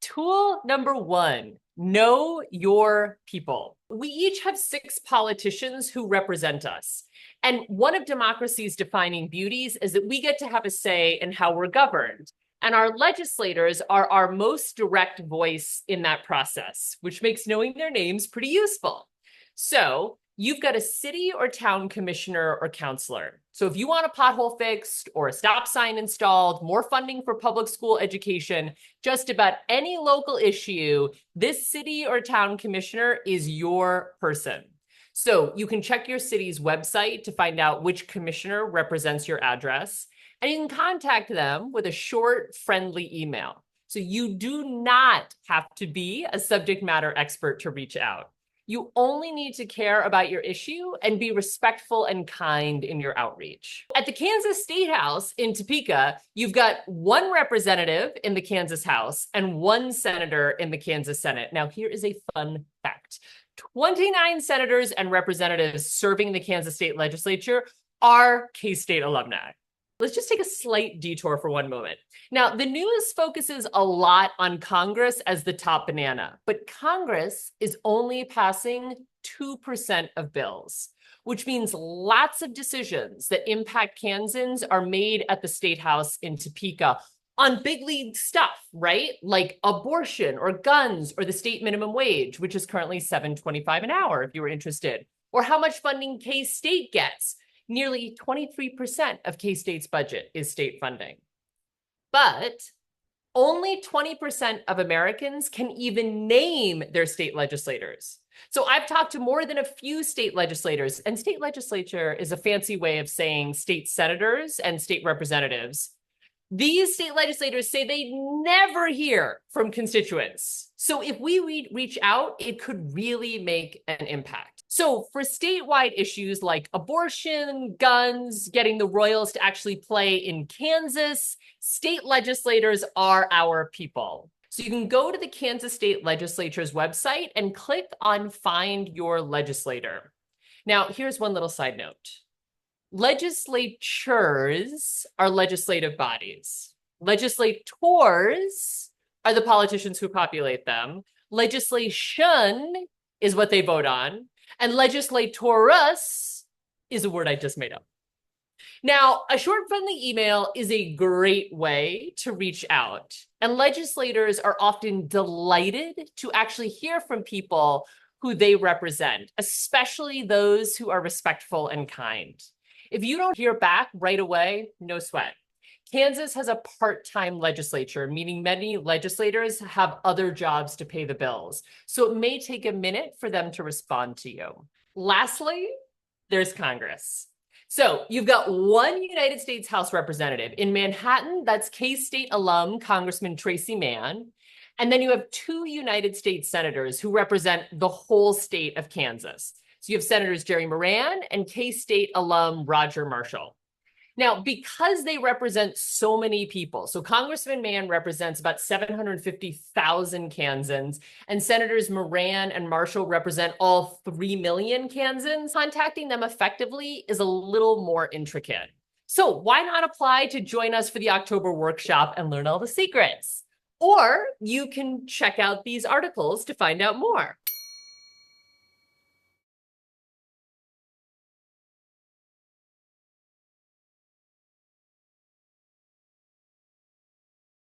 Tool number one, know your people. We each have 6 politicians who represent us. And one of democracy's defining beauties is that we get to have a say in how we're governed. And our legislators are our most direct voice in that process, which makes knowing their names pretty useful. So you've got a city or town commissioner or councilor. So if you want a pothole fixed or a stop sign installed, more funding for public school education, just about any local issue, this city or town commissioner is your person. So you can check your city's website to find out which commissioner represents your address, and you can contact them with a short, friendly email. So you do not have to be a subject matter expert to reach out. You only need to care about your issue and be respectful and kind in your outreach. At the Kansas State House in Topeka, you've got 1 representative in the Kansas House and 1 senator in the Kansas Senate. Now, here is a fun fact. 29 senators and representatives serving the Kansas State Legislature are K-State alumni. Let's just take a slight detour for one moment. Now, the news focuses a lot on Congress as the top banana, but Congress is only passing 2% of bills, which means lots of decisions that impact Kansans are made at the State House in Topeka on big league stuff, right? Like abortion or guns or the state minimum wage, which is currently $7.25 an hour if you were interested, or how much funding K-State gets. Nearly 23% of K-State's budget is state funding. But only 20% of Americans can even name their state legislators. So I've talked to more than a few state legislators, and state legislature is a fancy way of saying state senators and state representatives. These state legislators say they never hear from constituents. So if we reach out, it could really make an impact. So for statewide issues like abortion, guns, getting the Royals to actually play in Kansas, state legislators are our people. So you can go to the Kansas State Legislature's website and click on Find Your Legislator. Now, here's one little side note. Legislatures are legislative bodies. Legislators are the politicians who populate them. Legislation is what they vote on. And legislatorus is a word I just made up. Now, a short, friendly email is a great way to reach out. And legislators are often delighted to actually hear from people who they represent, especially those who are respectful and kind. If you don't hear back right away, no sweat. Kansas has a part-time legislature, meaning many legislators have other jobs to pay the bills. So it may take a minute for them to respond to you. Lastly, there's Congress. So you've got 1 United States House representative. In Manhattan, that's K-State alum Congressman Tracy Mann. And then you have 2 United States senators who represent the whole state of Kansas. So you have Senators Jerry Moran and K-State alum Roger Marshall. Now, because they represent so many people, so Congressman Mann represents about 750,000 Kansans, and Senators Moran and Marshall represent all 3 million Kansans, contacting them effectively is a little more intricate. So why not apply to join us for the October workshop and learn all the secrets? Or you can check out these articles to find out more.